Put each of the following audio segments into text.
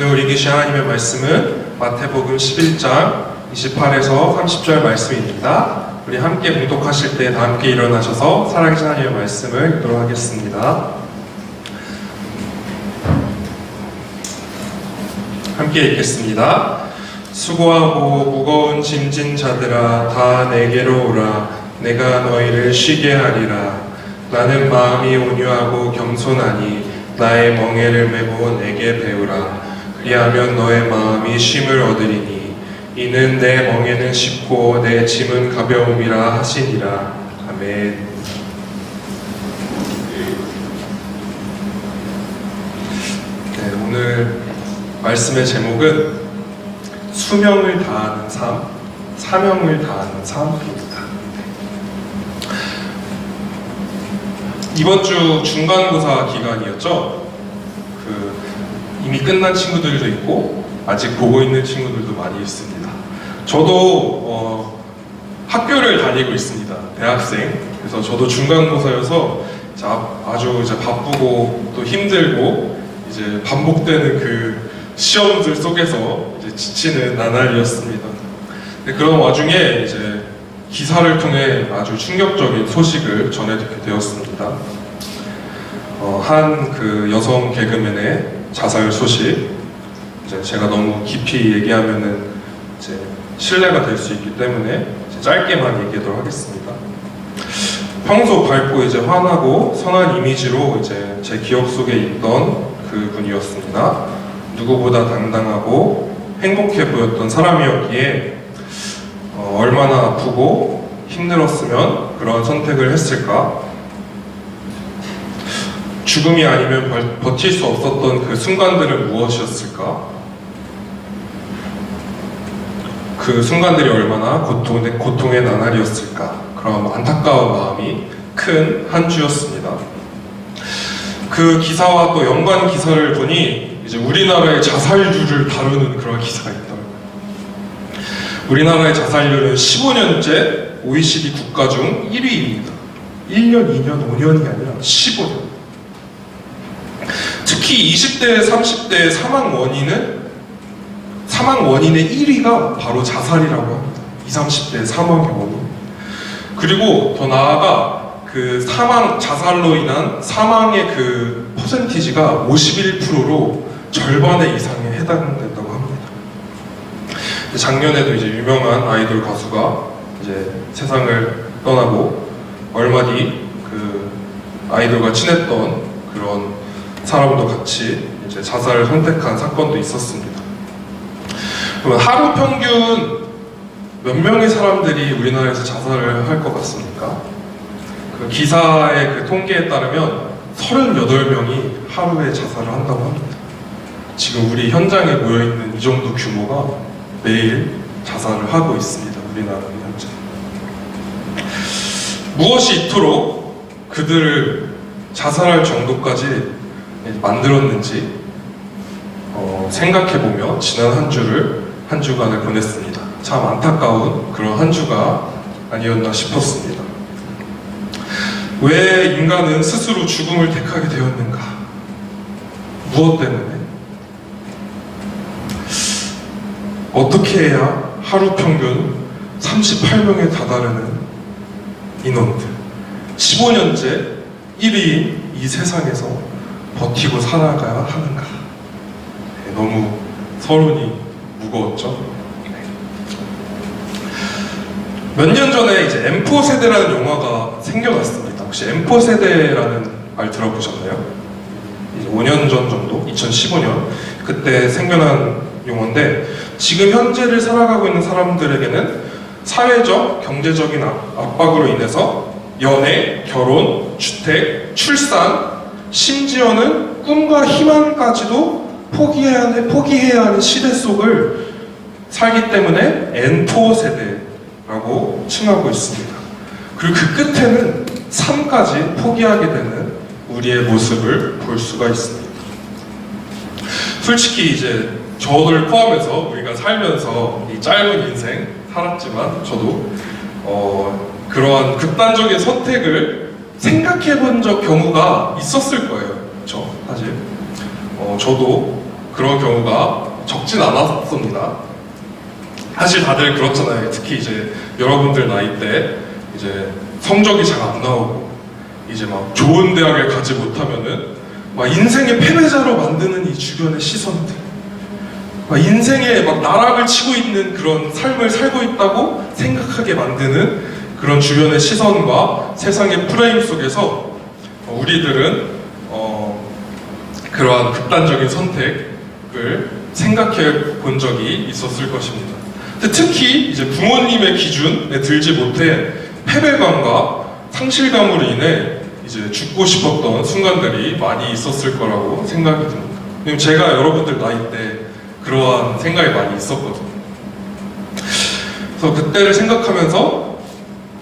오늘 우리 계신 하나님의 말씀은 마태복음 11장 28에서 30절 말씀입니다. 우리 함께 봉독하실 때 다 함께 일어나셔서 살아계신 하나님의 말씀을 읽도록 하겠습니다. 함께 읽겠습니다. 수고하고 무거운 짐진 자들아 다 내게로 오라. 내가 너희를 쉬게 하리라. 나는 마음이 온유하고 겸손하니 나의 멍에를 메고 내게 배우라. 그리하면 너의 마음이 쉼을 얻으리니 이는 내 멍에는 쉽고 내 짐은 가벼움이라 하시니라. 아멘. 네, 오늘 말씀의 제목은 수명을 다하는 삶, 사명을 다하는 삶입니다. 이번 주 중간고사 기간이었죠. 이미 끝난 친구들도 있고 아직 보고 있는 친구들도 많이 있습니다. 저도 학교를 다니고 있습니다. 대학생. 그래서 저도 중간고사여서 아주 바쁘고 또 힘들고 이제 반복되는 그 시험들 속에서 이제 지치는 나날이었습니다. 그런 와중에 이제 기사를 통해 아주 충격적인 소식을 전해 듣게 되었습니다. 한 그 여성 개그맨의 자살 소식. 이제 제가 너무 깊이 얘기하면은 이제 신뢰가 될 수 있기 때문에 이제 짧게만 얘기하도록 하겠습니다. 평소 밝고 이제 환하고 선한 이미지로 이제 제 기억 속에 있던 그 분이었습니다. 누구보다 당당하고 행복해 보였던 사람이었기에 얼마나 아프고 힘들었으면 그런 선택을 했을까? 죽음이 아니면 버틸 수 없었던 그 순간들은 무엇이었을까? 그 순간들이 얼마나 고통의 나날이었을까? 그런 안타까운 마음이 큰 한 주였습니다. 그 기사와 또 연관 기사를 보니 이제 우리나라의 자살률을 다루는 그런 기사가 있더라고요. 우리나라의 자살률은 15년째 OECD 국가 중 1위입니다. 1년, 2년, 5년이 아니라 15년. 특히 20대, 30대의 사망 원인의 1위가 바로 자살이라고 합니다. 20, 30대의 사망의 원인. 그리고 더 나아가 그 자살로 인한 사망의 그 퍼센티지가 51%로 절반의 이상에 해당된다고 합니다. 작년에도 이제 유명한 아이돌 가수가 이제 세상을 떠나고 얼마 뒤 그 아이돌과 친했던 그런 사람도 같이 이제 자살을 선택한 사건도 있었습니다. 그러면 하루 평균 몇 명의 사람들이 우리나라에서 자살을 할 것 같습니까? 그 기사의 그 통계에 따르면 38명이 하루에 자살을 한다고 합니다. 지금 우리 현장에 모여있는 이 정도 규모가 매일 자살을 하고 있습니다. 우리나라는 현재. 무엇이 이토록 그들을 자살할 정도까지 만들었는지 생각해보며 지난 한 주간을 보냈습니다. 참 안타까운 그런 한 주가 아니었나 싶었습니다. 왜 인간은 스스로 죽음을 택하게 되었는가? 무엇 때문에? 어떻게 해야 하루 평균 38명에 다다르는 인원들, 15년째 1위인 이 세상에서 버티고 살아가야 하는가? 너무 서론이 무거웠죠. 몇 년 전에 이제 M4 세대라는 영화가 생겨났습니다. 혹시 M4 세대라는 말 들어보셨나요? 이제 5년 전 정도, 2015년 그때 생겨난 용어인데 지금 현재를 살아가고 있는 사람들에게는 사회적, 경제적인 압박으로 인해서 연애, 결혼, 주택, 출산, 심지어는 꿈과 희망까지도 포기해야 하는 시대 속을 살기 때문에 N4 세대라고 칭하고 있습니다. 그리고 그 끝에는 삶까지 포기하게 되는 우리의 모습을 볼 수가 있습니다. 솔직히 이제 저를 포함해서 우리가 살면서 이 짧은 인생 살았지만 저도 그러한 극단적인 선택을 생각해 본 경우가 있었을 거예요. 그렇죠? 사실 저도 그런 경우가 적진 않았습니다. 사실 다들 그렇잖아요. 특히 이제 여러분들 나이 때 이제 성적이 잘 안 나오고 이제 막 좋은 대학을 가지 못하면은 막 인생의 패배자로 만드는 이 주변의 시선들, 막 인생에 막 나락을 치고 있는 그런 삶을 살고 있다고 생각하게 만드는 그런 주변의 시선과 세상의 프레임 속에서 우리들은 그러한 극단적인 선택을 생각해 본 적이 있었을 것입니다. 특히 이제 부모님의 기준에 들지 못해 패배감과 상실감으로 인해 이제 죽고 싶었던 순간들이 많이 있었을 거라고 생각이 듭니다. 왜냐면 제가 여러분들 나이 때 그러한 생각이 많이 있었거든요. 그래서 그때를 생각하면서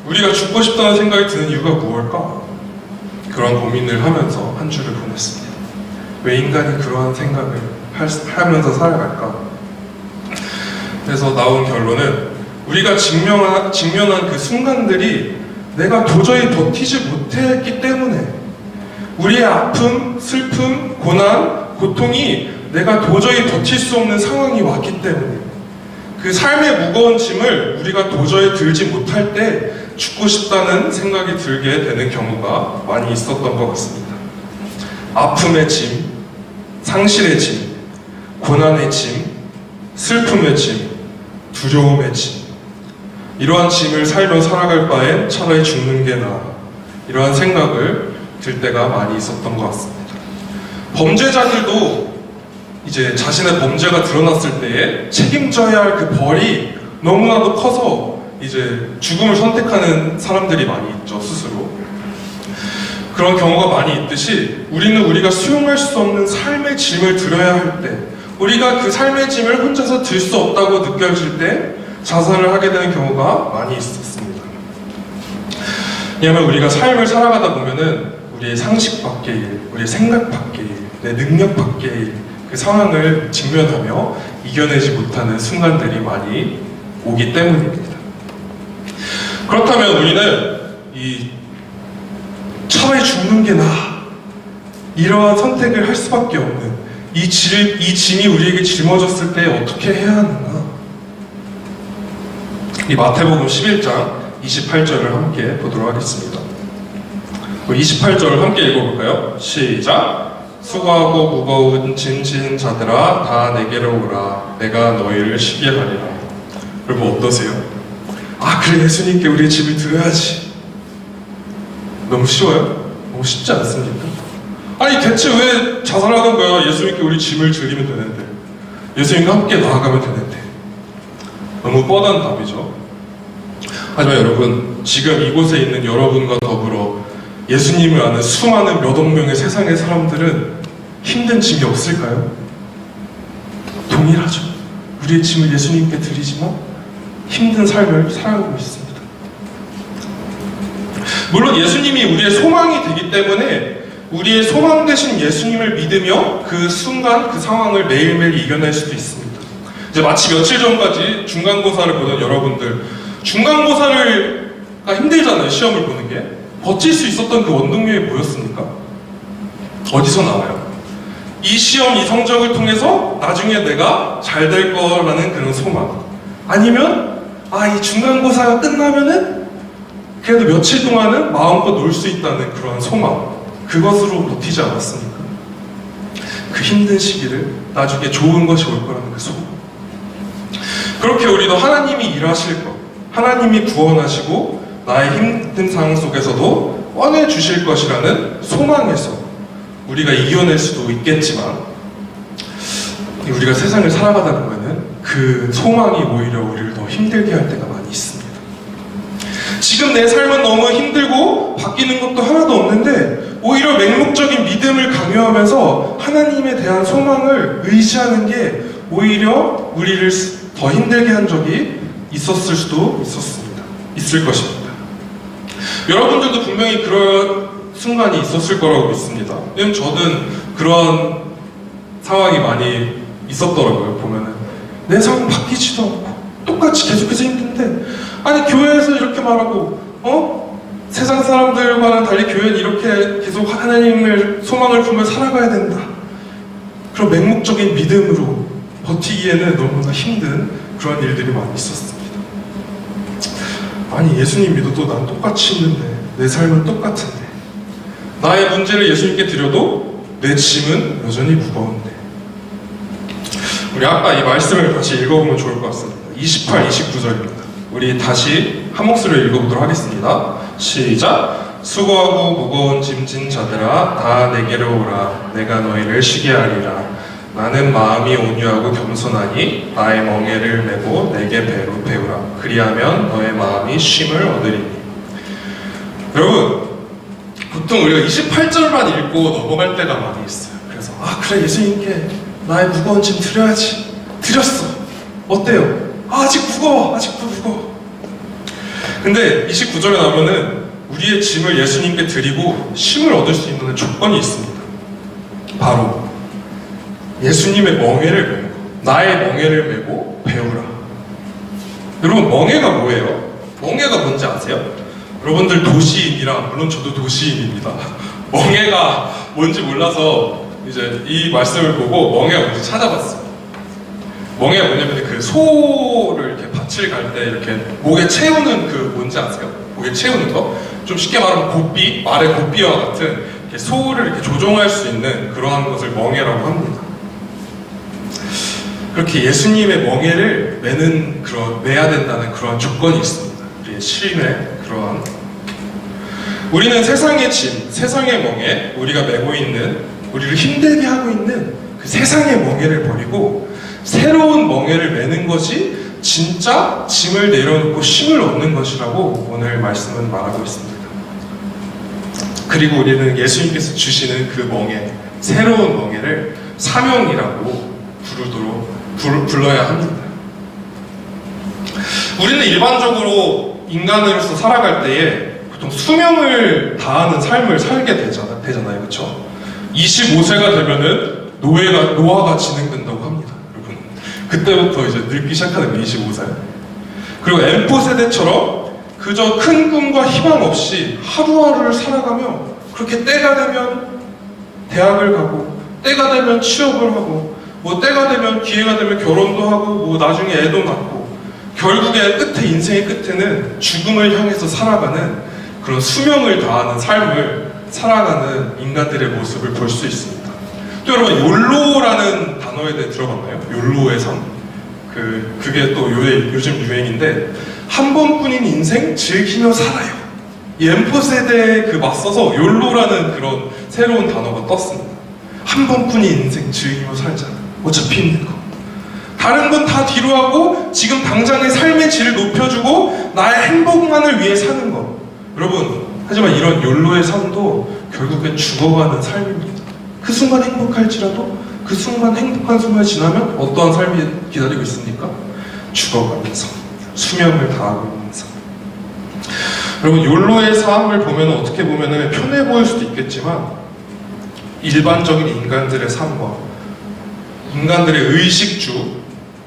우리가 죽고 싶다는 생각이 드는 이유가 무엇일까? 그런 고민을 하면서 한 주를 보냈습니다. 왜 인간이 그러한 생각을 하면서 살아갈까? 그래서 나온 결론은 우리가 직면한 그 순간들이 내가 도저히 버티지 못했기 때문에, 우리의 아픔, 슬픔, 고난, 고통이 내가 도저히 버틸 수 없는 상황이 왔기 때문에, 그 삶의 무거운 짐을 우리가 도저히 들지 못할 때 죽고 싶다는 생각이 들게 되는 경우가 많이 있었던 것 같습니다. 아픔의 짐, 상실의 짐, 고난의 짐, 슬픔의 짐, 두려움의 짐, 이러한 짐을 살며 살아갈 바엔 차라리 죽는 게 나아, 이러한 생각을 들 때가 많이 있었던 것 같습니다. 범죄자들도 이제 자신의 범죄가 드러났을 때에 책임져야 할 그 벌이 너무나도 커서 이제 죽음을 선택하는 사람들이 많이 있죠, 스스로. 그런 경우가 많이 있듯이 우리는 우리가 수용할 수 없는 삶의 짐을 들어야 할 때, 우리가 그 삶의 짐을 혼자서 들 수 없다고 느껴질 때 자살을 하게 되는 경우가 많이 있었습니다. 왜냐하면 우리가 삶을 살아가다 보면은 우리의 상식 밖의 일, 우리의 생각 밖의 일, 내 능력 밖의 일, 그 상황을 직면하며 이겨내지 못하는 순간들이 많이 오기 때문입니다. 그렇다면 우리는 차라리 죽는 게 나아, 이러한 선택을 할 수밖에 없는 이 짐이 우리에게 짊어졌을 때 어떻게 해야 하는가? 이 마태복음 11장 28절을 함께 보도록 하겠습니다. 28절을 함께 읽어볼까요? 시작! 수고하고 무거운 짐 지는 자들아 다 내게로 오라, 내가 너희를 쉬게 하리라. 여러분 어떠세요? 아 그래, 예수님께 우리의 짐을 들어야지. 너무 쉬워요? 너무 쉽지 않습니까? 아니 대체 왜 자살하는 거야? 예수님께 우리 짐을 들이면 되는데, 예수님과 함께 나아가면 되는데. 너무 뻔한 답이죠. 하지만 여러분, 지금 이곳에 있는 여러분과 더불어 예수님을 아는 수많은 몇억 명의 세상의 사람들은 힘든 짐이 없을까요? 동일하죠. 우리의 짐을 예수님께 드리지만 힘든 삶을 살아가고 있습니다. 물론 예수님이 우리의 소망이 되기 때문에 우리의 소망 되신 예수님을 믿으며 그 순간, 그 상황을 매일매일 이겨낼 수도 있습니다. 이제 마치 며칠 전까지 중간고사를 보던 여러분들, 중간고사가 힘들잖아요, 시험을 보는 게. 버틸 수 있었던 그 원동력이 뭐였습니까? 어디서 나와요? 이 시험, 이 성적을 통해서 나중에 내가 잘 될 거라는 그런 소망. 아니면 이 중간고사가 끝나면은 그래도 며칠 동안은 마음껏 놀 수 있다는 그런 소망. 그것으로 버티지 않았습니까? 그 힘든 시기를 나중에 좋은 것이 올 거라는 그 소망. 그렇게 우리도 하나님이 일하실 것, 하나님이 구원하시고 나의 힘든 상황 속에서도 꺼내주실 것이라는 소망에서 우리가 이겨낼 수도 있겠지만, 우리가 세상을 살아가다 보면은 그 소망이 오히려 우리를 더 힘들게 할 때가 많이 있습니다. 지금 내 삶은 너무 힘들고 바뀌는 것도 하나도 없는데 오히려 맹목적인 믿음을 강요하면서 하나님에 대한 소망을 의지하는 게 오히려 우리를 더 힘들게 한 적이 있었을 수도 있을 것입니다. 여러분들도 분명히 그런 순간이 있었을 거라고 믿습니다. 왜냐면 저는 그런 상황이 많이 있었더라고요. 보면은 내 상황 바뀌지도 않고 똑같이 계속해서 힘든데, 아니 교회에서 이렇게 말하고 세상 사람들과는 달리 교회는 이렇게 계속 하나님을 소망을 품며 살아가야 된다. 그런 맹목적인 믿음으로 버티기에는 너무나 힘든 그런 일들이 많이 있었습니다. 아니, 예수님 믿어도 난 똑같이 있는데, 내 삶은 똑같은데, 나의 문제를 예수님께 드려도 내 짐은 여전히 무거운데. 우리 아까 이 말씀을 같이 읽어보면 좋을 것 같습니다. 28, 29절입니다. 우리 다시 한 목소리로 읽어보도록 하겠습니다. 시작! 수고하고 무거운 짐진 자들아 다 내게로 오라. 내가 너희를 쉬게 하리라. 나는 마음이 온유하고 겸손하니 나의 멍에를 메고 내게 배우라. 그리하면 너의 마음이 쉼을 얻으리니. 여러분, 보통 우리가 28절만 읽고 넘어갈 때가 많이 있어요. 그래서 그래, 예수님께 나의 무거운 짐 드려야지. 드렸어. 어때요? 아직 무거워. 아직도 무거워. 근데 29절에 나오면은 우리의 짐을 예수님께 드리고 쉼을 얻을 수 있는 조건이 있습니다. 바로 예수님의 멍에를 메고, 나의 멍에를 메고 배우라. 여러분, 멍에가 뭐예요? 멍에가 뭔지 아세요? 여러분들 도시인이라, 물론 저도 도시인입니다. 멍에가 뭔지 몰라서 이제 이 말씀을 보고 멍에가 뭔지 찾아봤어요. 멍에가 뭐냐면 그 소를 이렇게 밭을 갈 때 이렇게 목에 채우는 그 뭔지 아세요? 목에 채우는 거? 좀 쉽게 말하면 고삐, 말의 고삐와 같은 이렇게 소를 이렇게 조종할 수 있는 그러한 것을 멍에라고 합니다. 그렇게 예수님의 멍에를 매야 된다는 그러한 조건이 있습니다. 우리의 쉼의 그러한. 우리는 세상의 짐, 세상의 멍에, 우리가 메고 있는, 우리를 힘들게 하고 있는 그 세상의 멍에를 버리고 새로운 멍에를 메는 것이 진짜 짐을 내려놓고 쉼을 얻는 것이라고 오늘 말씀은 말하고 있습니다. 그리고 우리는 예수님께서 주시는 그 멍에, 새로운 멍에를 사명이라고 불러야 합니다. 우리는 일반적으로 인간으로서 살아갈 때에 보통 수명을 다하는 삶을 살게 되잖아요. 그렇죠? 25세가 되면은 노화가 진행된다고 합니다. 여러분, 그때부터 이제 늙기 시작하는 게 25세. 그리고 M4 세대처럼 그저 큰 꿈과 희망 없이 하루하루를 살아가며 그렇게 때가 되면 대학을 가고, 때가 되면 취업을 하고, 때가 되면 기회가 되면 결혼도 하고, 나중에 애도 낳고, 결국에 인생의 끝에는 죽음을 향해서 살아가는 그런 수명을 다하는 삶을 살아가는 인간들의 모습을 볼 수 있습니다. 또 여러분, 욜로라는 단어에 대해 들어봤나요? 욜로의 삶. 그게 또 요즘 유행인데, 한 번뿐인 인생 즐기며 살아요. 이 M4 세대에 맞서서 욜로라는 그런 새로운 단어가 떴습니다. 한 번뿐인 인생 즐기며 살자. 어차피 힘든 거. 다른 건 다 뒤로 하고 지금 당장의 삶의 질을 높여주고 나의 행복만을 위해 사는 거. 여러분, 하지만 이런 욜로의 삶도 결국엔 죽어가는 삶입니다. 그 순간 행복할지라도 그 순간 행복한 순간이 지나면 어떠한 삶이 기다리고 있습니까? 죽어가는 삶, 수명을 다하고 있는 삶. 여러분, 욜로의 삶을 보면 어떻게 보면 편해 보일 수도 있겠지만 일반적인 인간들의 삶과 인간들의 의식주,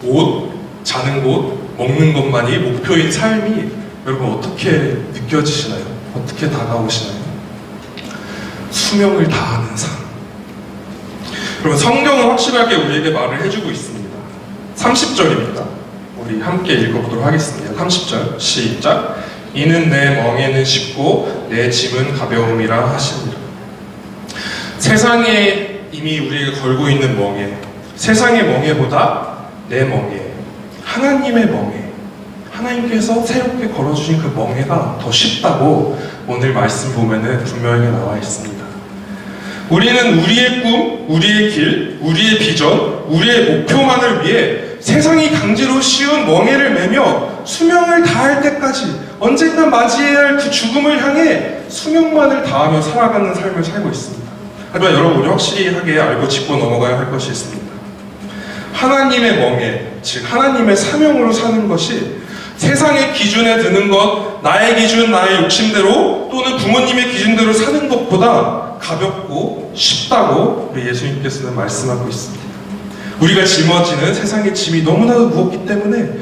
옷, 자는 곳, 먹는 것만이 목표인 삶이 여러분 어떻게 느껴지시나요? 어떻게 다가오시나요? 수명을 다하는 삶. 여러분, 성경은 확실하게 우리에게 말을 해주고 있습니다. 30절입니다. 우리 함께 읽어보도록 하겠습니다. 30절 시작. 이는 내 멍에는 쉽고 내 짐은 가벼움이라 하시니라. 세상에 이미 우리에게 걸고 있는 멍에, 세상의 멍에보다 내 멍에, 하나님의 멍에, 하나님께서 새롭게 걸어주신 그 멍에가 더 쉽다고 오늘 말씀 보면은 분명하게 나와 있습니다. 우리는 우리의 꿈, 우리의 길, 우리의 비전, 우리의 목표만을 위해 세상이 강제로 씌운 멍에를 메며 수명을 다할 때까지 언젠가 맞이해야 할 그 죽음을 향해 수명만을 다하며 살아가는 삶을 살고 있습니다. 하지만 여러분, 우리 확실하게 알고 짚고 넘어가야 할 것이 있습니다. 하나님의 멍에, 즉 하나님의 사명으로 사는 것이 세상의 기준에 드는 것, 나의 기준, 나의 욕심대로 또는 부모님의 기준대로 사는 것보다 가볍고 쉽다고 우리 예수님께서는 말씀하고 있습니다. 우리가 짊어지는 세상의 짐이 너무나도 무겁기 때문에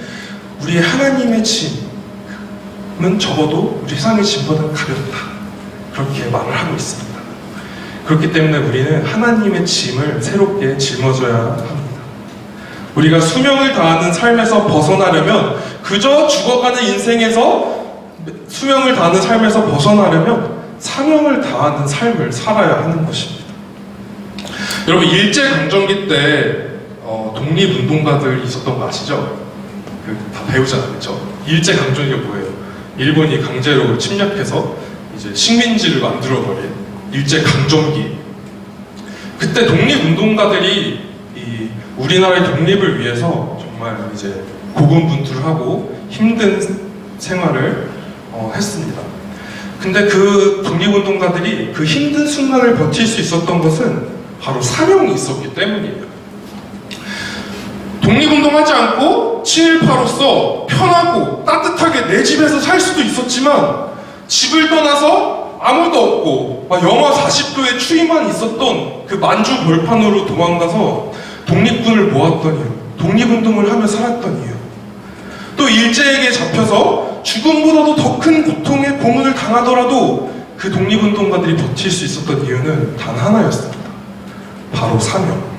우리의 하나님의 짐은 적어도 우리 세상의 짐보다 가볍다, 그렇게 말을 하고 있습니다. 그렇기 때문에 우리는 하나님의 짐을 새롭게 짊어져야 합니다. 우리가 수명을 다하는 삶에서 벗어나려면, 그저 죽어가는 인생에서 수명을 다하는 삶에서 벗어나려면 사명을 다하는 삶을 살아야 하는 것입니다. 여러분, 일제강점기 때 독립운동가들 있었던 거 아시죠? 다 배우잖아요, 그렇죠? 일제강점기가 뭐예요? 일본이 강제로 침략해서 이제 식민지를 만들어버린 일제강점기. 그때 독립운동가들이 이 우리나라의 독립을 위해서 정말 이제 고군분투하고 힘든 생활을 했습니다. 근데 그 독립운동가들이 그 힘든 순간을 버틸 수 있었던 것은 바로 사명이 있었기 때문이에요. 독립운동하지 않고 친일파로서 편하고 따뜻하게 내 집에서 살 수도 있었지만, 집을 떠나서 아무도 없고 영하 40도의 추위만 있었던 그 만주 벌판으로 도망가서 독립군을 모았던 이유, 독립운동을 하며 살았던 이유, 또 일제에게 잡혀서 죽음보다도 더 큰 고통의 고문을 당하더라도 그 독립운동가들이 버틸 수 있었던 이유는 단 하나였습니다. 바로 사명.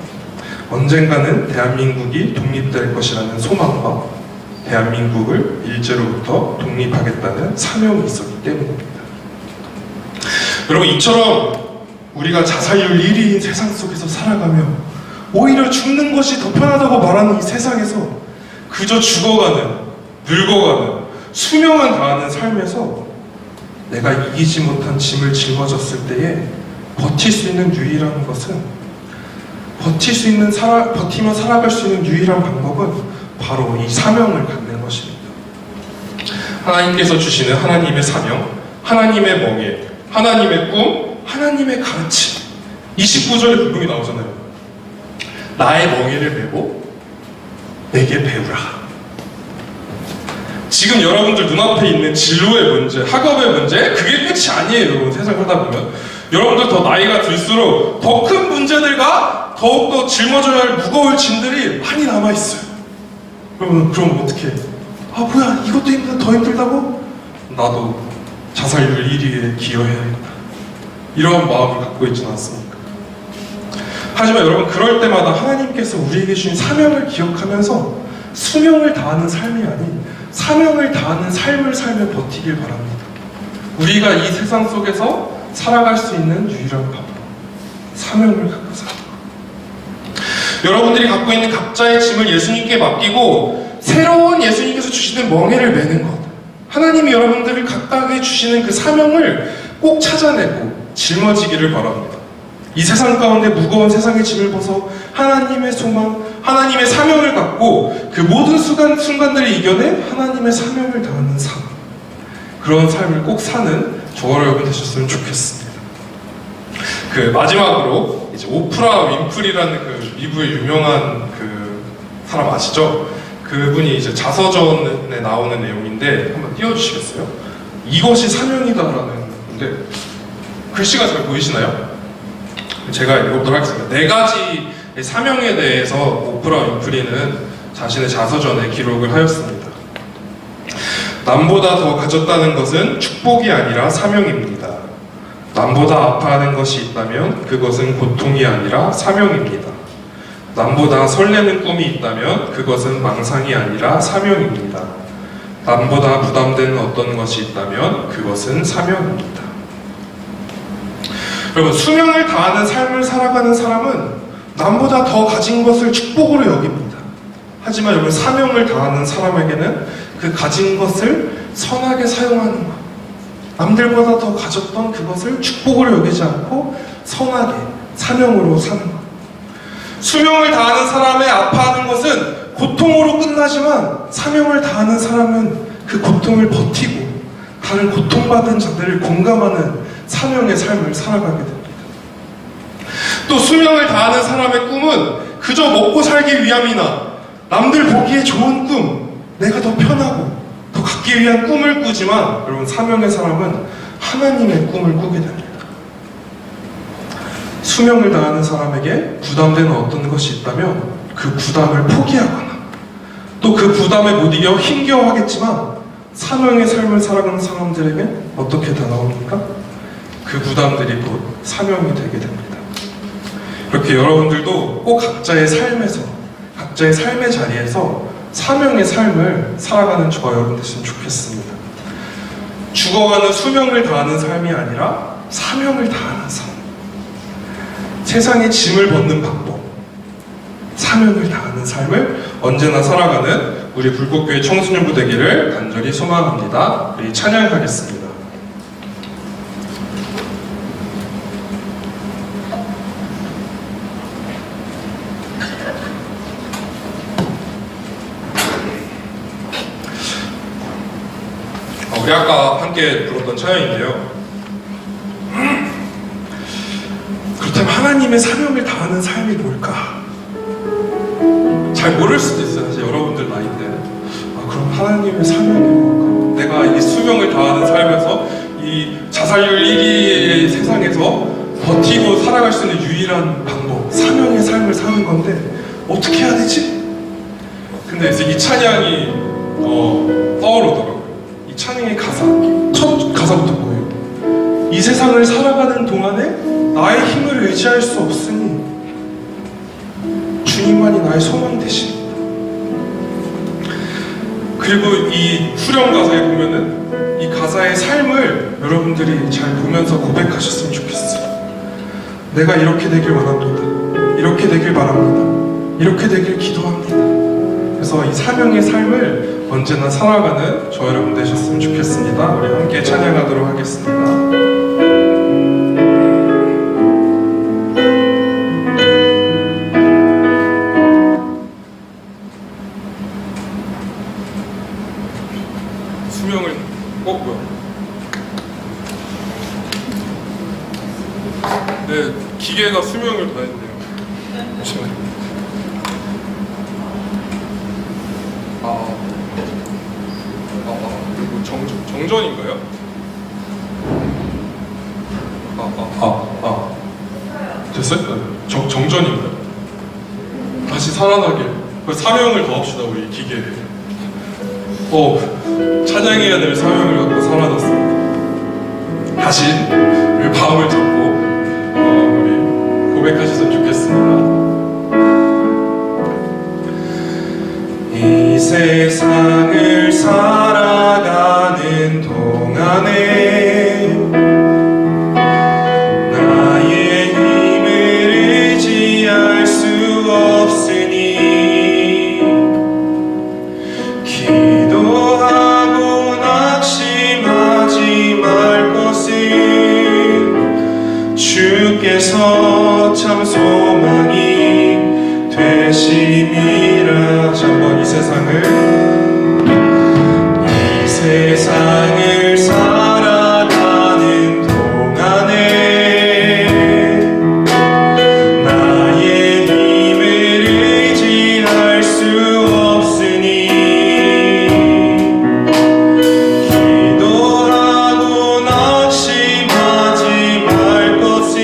언젠가는 대한민국이 독립될 것이라는 소망과 대한민국을 일제로부터 독립하겠다는 사명이 있었기 때문입니다. 여러분, 이처럼 우리가 자살률 1위인 세상 속에서 살아가며 오히려 죽는 것이 더 편하다고 말하는 이 세상에서 그저 죽어가는, 늙어가는, 수명을 다하는 삶에서 내가 이기지 못한 짐을 짊어졌을 때에 버틸 수 있는 유일한 것은, 버티며 살아갈 수 있는 유일한 방법은 바로 이 사명을 갖는 것입니다. 하나님께서 주시는 하나님의 사명, 하나님의 멍에, 하나님의 꿈, 하나님의 가르침. 29절에 분명히 나오잖아요. 나의 멍에를 메고 내게 배우라. 지금 여러분들 눈앞에 있는 진로의 문제, 학업의 문제, 그게 끝이 아니에요. 여러분, 세상 하다 보면 여러분들 더 나이가 들수록 더 큰 문제들과 더욱더 짊어져야 할 무거울 짐들이 많이 남아있어요. 여러분, 그럼 어떻게? 뭐야, 이것도 힘들다, 더 힘들다고? 나도 자살률 1위에 기여해야겠다, 이런 마음을 갖고 있지는 않습니까? 하지만 여러분, 그럴 때마다 하나님께서 우리에게 주신 사명을 기억하면서 수명을 다하는 삶이 아닌 사명을 다하는 삶을 살며 버티길 바랍니다. 우리가 이 세상 속에서 살아갈 수 있는 유일한 방법, 사명을 갖고 사는 것. 여러분들이 갖고 있는 각자의 짐을 예수님께 맡기고 새로운 예수님께서 주시는 멍에를 메는 것, 하나님이 여러분들을 각각에 주시는 그 사명을 꼭 찾아내고 짊어지기를 바랍니다. 이 세상 가운데 무거운 세상의 짐을 벗어 하나님의 소망, 하나님의 사명을 갖고 그 모든 순간들을 이겨내 하나님의 사명을 다하는 삶, 그런 삶을 꼭 사는 저와 여러분 되셨으면 좋겠습니다. 그 마지막으로 이제 오프라 윈프리라는 그 미국의 유명한 그 사람 아시죠? 그분이 이제 자서전에 나오는 내용인데 한번 띄워주시겠어요? 이것이 사명이다라는 건데, 글씨가 잘 보이시나요? 제가 읽어보도록 하겠습니다. 4가지 사명에 대해서 오프라 윈프리는 자신의 자서전에 기록을 하였습니다. 남보다 더 가졌다는 것은 축복이 아니라 사명입니다. 남보다 아파하는 것이 있다면 그것은 고통이 아니라 사명입니다. 남보다 설레는 꿈이 있다면 그것은 망상이 아니라 사명입니다. 남보다 부담되는 어떤 것이 있다면 그것은 사명입니다. 여러분, 수명을 다하는 삶을 살아가는 사람은 남보다 더 가진 것을 축복으로 여깁니다. 하지만 여러분, 사명을 다하는 사람에게는 그 가진 것을 선하게 사용하는 것, 남들보다 더 가졌던 그것을 축복으로 여기지 않고 선하게 사명으로 사는 것. 수명을 다하는 사람의 아파하는 것은 고통으로 끝나지만, 사명을 다하는 사람은 그 고통을 버티고 다른 고통받은 자들을 공감하는 사명의 삶을 살아가게 됩니다. 또 수명을 다하는 사람의 꿈은 그저 먹고 살기 위함이나 남들 보기에 좋은 꿈, 내가 더 편하고 더 갖기 위한 꿈을 꾸지만, 여러분, 사명의 사람은 하나님의 꿈을 꾸게 됩니다. 수명을 다하는 사람에게 부담되는 어떤 것이 있다면 그 부담을 포기하거나 또 그 부담에 못 이겨 힘겨워하겠지만, 사명의 삶을 살아가는 사람들에게 어떻게 다가옵니까? 그 부담들이 곧 사명이 되게 됩니다. 그렇게 여러분들도 꼭 각자의 삶에서, 각자의 삶의 자리에서 사명의 삶을 살아가는 저와 여러분 됐으면 좋겠습니다. 죽어가는 수명을 다하는 삶이 아니라 사명을 다하는 삶. 세상의 짐을 벗는 방법, 사명을 다하는 삶을 언제나 살아가는 우리 불꽃교회 청소년부 되기를 간절히 소망합니다. 우리 찬양하겠습니다. 우리 아까 함께 불렀던 찬양인데요. 그렇다면 하나님의 사명을 다하는 삶이 뭘까? 잘 모를 수도 있어요. 사실 여러분들 나이 때. 그럼 하나님의 사명이 뭘까? 내가 이 수명을 다하는 삶에서 이 자살률 1위의 세상에서 버티고 살아갈 수 있는 유일한 방법, 사명의 삶을 사는 건데 어떻게 해야 되지? 근데 이제 이 찬양이 떠오르더라고요. 이 찬양의 가사, 첫 가사부터 뭐예요? 이 세상을 살아가는 동안에 나의 힘을 의지할 수 없으니 주님만이 나의 소망이 되십니다. 그리고 이 후렴 가사에 보면은 이 가사의 삶을 여러분들이 잘 보면서 고백하셨으면 좋겠어요. 내가 이렇게 되길 원합니다. 이렇게 되길 바랍니다. 이렇게 되길 기도합니다. 그래서 이 사명의 삶을 언제나 살아가는 저 여러분 되셨으면 좋겠습니다. 우리 함께 찬양하도록 하겠습니다. 수명을 뭐야? 네, 기계가 수명을 다했네요. 잠시만요. 이거 정전인가요? 됐어요? 정전인가요? 다시 살아나길. 사명을 더합시다, 우리 기계에. 찬양해야 될 사명을 갖고 살아났습니다. 다시 우리 마음을 잡고 우리 고백하셨으면 좋겠습니다. 이 세상을 살아가는 동안에 나의 힘을 의지할 수 없으니 기도하고 낙심하지 말 것은 주께서 참 소망이 되심이라. 한번 이 세상을 살아가는 동안에 나의 힘을 의지할 수 없으니 기도하고 낙심하지 말 것은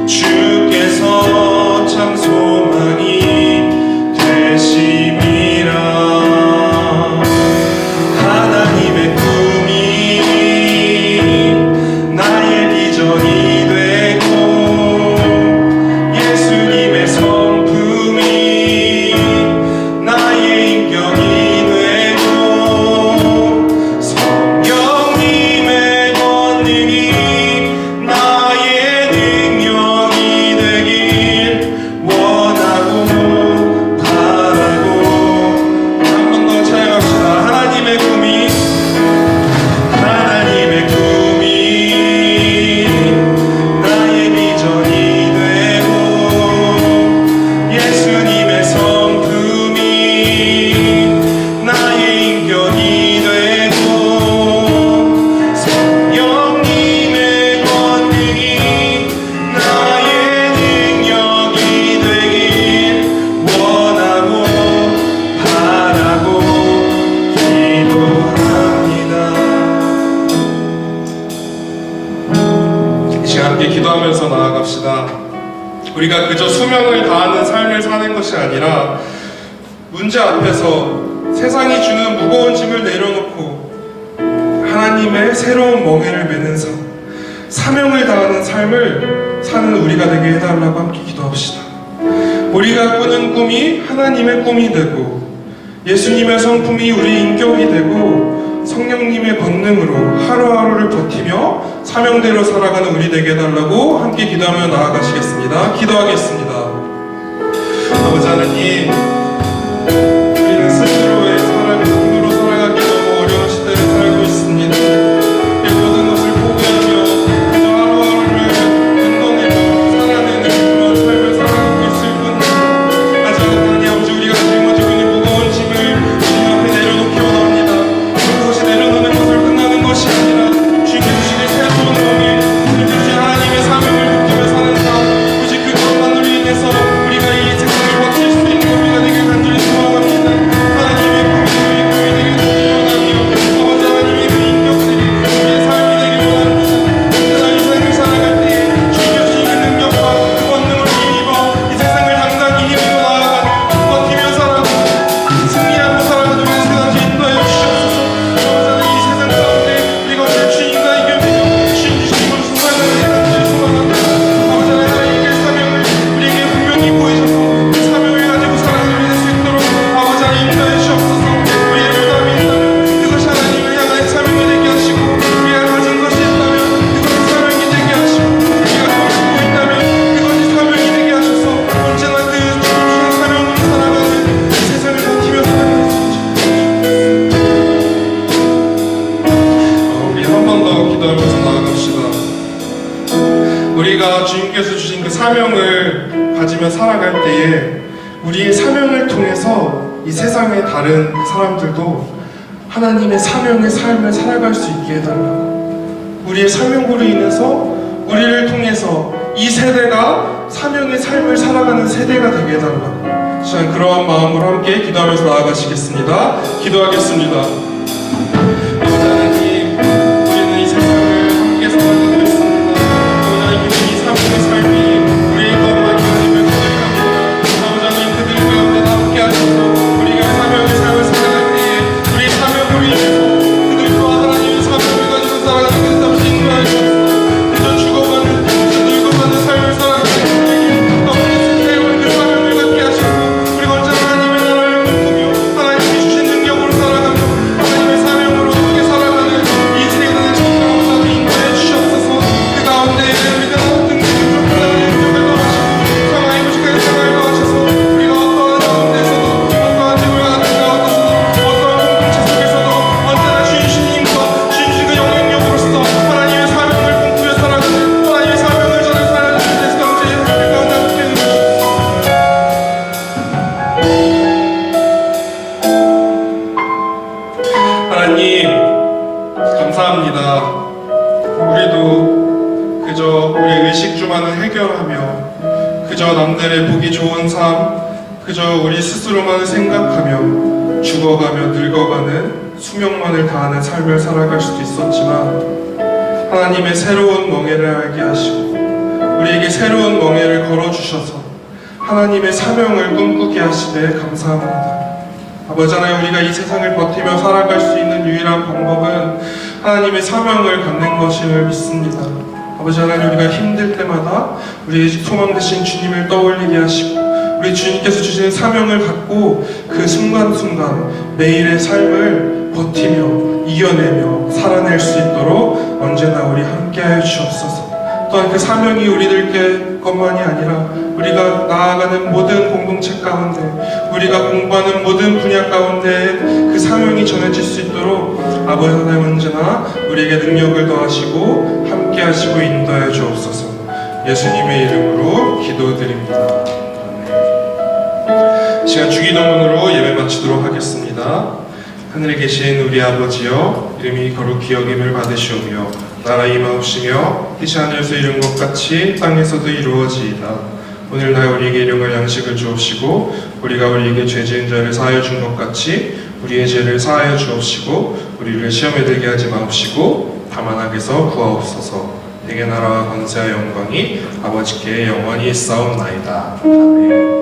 주께서 참 소망이 되심이라. 하나님의 꿈이 나의 비전이 되고 예수님의 성품이 나의 인격이 되고 성령님의 권능이 나의 능력이 되길 원하고 바라고. 한 번 더 찬양합시다. 하나님의 꿈이 나의 비전이 되고 예수님의 성품이 나의 인격이 되고 성령님의 권능이 나의 능력이 되길 원하고 바라고 기도합니다. 이 시간 함께 기도하면서 나아갑시다. 우리가 그저 수명을 다하는 삶을 사는 것이 아니라 문제 앞에서 세상이 주는 무거운 짐을 내려놓고 하나님의 새로운 멍에를 메는 삶, 사명을 다하는 삶을 사는 우리가 되게 해달라고 함께 기도합시다. 우리가 꾸는 꿈이 하나님의 꿈이 되고 예수님의 성품이 우리 인격이 되고 성령님의 권능으로 하루하루를 버티며 사명대로 살아가는 우리 되게 해달라고 함께 기도하며 나아가시겠습니다. 기도하겠습니다. 아버지 하나님, 우리는 스스로의 사람의 삶으로 살아가기 너무 어려운 시대를 살고 있습니다. 이 모든 것을 포기하며 그저 하루하루를 운동해서 살아내는 그런 삶을 살아가고 있을 뿐, 하지만 하나님 아버지, 우리가 짊어지고 있는 무거운 짐을 주님 앞에 내려놓기 원합니다. 그것이 내려놓는 것을 끝나는 것이 아니라 주님께 주시는 새로운 몸에 주님께 주신 하나님의 사명을 붙들며 사는 삶, 오직 그것만으로 인해서 우리가 이 세상을 버틸 수 있는 우리가 되길 간절히 소망합니다. 하나님의 꿈이 되길 원하며 아버지 하나님의 그 인격들이 우리의 삶이 되길 원합니다. 언제나 이 세상을 살아갈 때에 주님께 주신 그 능력과 그 권능을 힘입어 이 세상을 당당히 힘입어 나아가는 버티며 살아가고 승리하고 살아가는 우리 세상을 인도하여 주시옵소서. 아버지 하나님, 이 세상 가운데 우리가 언제 주님과 이겨내며 주님 주신 모든 순간을 간절히 소망합니다. 아버지 하나님의 사명을 우리에게 분명히 보이셔서 그 사명을 가지고 살아가는 우리 될 수 있도록 아버지 하나님 인도해 주시옵소서. 우리의 부담이 있다면 그것이 하나님을 향한 사명이 되게 하시고, 우리가 가진 것이 있다면 그것이 사명이 되게 하시고, 우리가 꿈꾸고 있다면 그것이 사명이 되게 하셔서 언제나 그 주님 주신 사명으로 살아가는 세상을 버티며 살아가는 우리 한 번 더 기도하면서 나아갑시다. 우리가 주님께서 주신 그 사명을 가지며 살아갈 때에 우리의 사명을 통해서 이 세상의 다른 사람들도 하나님의 사명의 삶을 살아갈 수 있게 해달라고, 우리의 사명으로 인해서 우리를 통해서 이 세대가 사명의 삶을 살아가는 세대가 되게 해달라고, 시간 그러한 마음으로 함께 기도하면서 나아가시겠습니다. 기도하겠습니다. 아버지 하나님, 우리는 이 세상을 함께 살아가고 있습니다. 아버지 하나님, 이 사명의 삶이 우리의 것만 기다리며 기다립니다. 아버지 하나님, 그들 가운데 함께 하셔서 우리가 사명의 삶을 살아갈 때에 우리의 사명으로 인해서 그들과 하나님의 사명을 가지고 살아가는 그 삶을 인도하여 주옵소서. 그저 죽어가는, 그저 늙어가는 삶을 살아가는 우리에게 아버지 새로운 그 사명을 갖게 하시고, 우리가 언제나 하나님의 나라를 꿈꾸며 하나님이 주신 능력으로 살아가며 하나님의 사명으로 함께 살아가는 이 세상의 정당함을 인도해 주시옵소서. 그 가운데 우리가 어떤 능력을 더하시고 평화의 무식한 생활을 더하셔서 우리가 어떠한 가운데서도 어떠한 재물과 같은 가운데서도 어떠한 공동체 속에서도 언제나 주님 주신 힘과 주님 주신 그 영향력으로서 하나님의 사명을 꿈꾸며 살아가는, 하나님의 사명을 전해 살아가는 그 가운데 함께 해주시옵소서. 하나님, 감사합니다. 우리도 그저 우리의 의식주만을 해결하며 그저 남들의 보기 좋은 삶, 그저 우리 스스로만을 생각하며 죽어가며 늙어가는 수명만을 다하는 삶을 살아갈 수도 있었지만, 하나님의 새로운 멍에를 알게 하시고 우리에게 새로운 멍에를 걸어주셔서 하나님의 사명을 꿈꾸게 하시되 감사합니다. 아버지 하나님, 우리가 이 세상을 버티며 살아갈 수 있는 유일한 방법은 하나님의 사명을 갖는 것임을 믿습니다. 아버지 하나님, 우리가 힘들 때마다 우리의 소망 되신 주님을 떠올리게 하시고 우리 주님께서 주시는 사명을 갖고 그 순간순간 매일의 삶을 버티며 이겨내며 살아낼 수 있도록 언제나 우리 함께하여 주옵소서. 또한 그 사명이 우리들께 것만이 아니라 우리가 나아가는 모든 공동체 가운데, 우리가 공부하는 모든 분야 가운데 그 사명이 전해질 수 있도록 아버지 하나님 언제나 우리에게 능력을 더하시고 함께 하시고 인도하여 주옵소서. 예수님의 이름으로 기도드립니다. 아멘. 시간 주기도문으로 예배 마치도록 하겠습니다. 하늘에 계신 우리 아버지여, 이름이 거룩히 여김을 받으시오며 나라 임하옵시며 뜻이 하늘에서 이룬 것 같이 땅에서도 이루어지이다. 오늘날 우리에게 일용할 양식을 주옵시고 우리가 우리에게 죄 지은 자를 사하여 준 것 같이 우리의 죄를 사하여 주옵시고 우리를 시험에 들게 하지 마옵시고 다만 악에서 구하옵소서. 내게 나라와 권세와 영광이 아버지께 영원히 있사옵나이다. 아멘.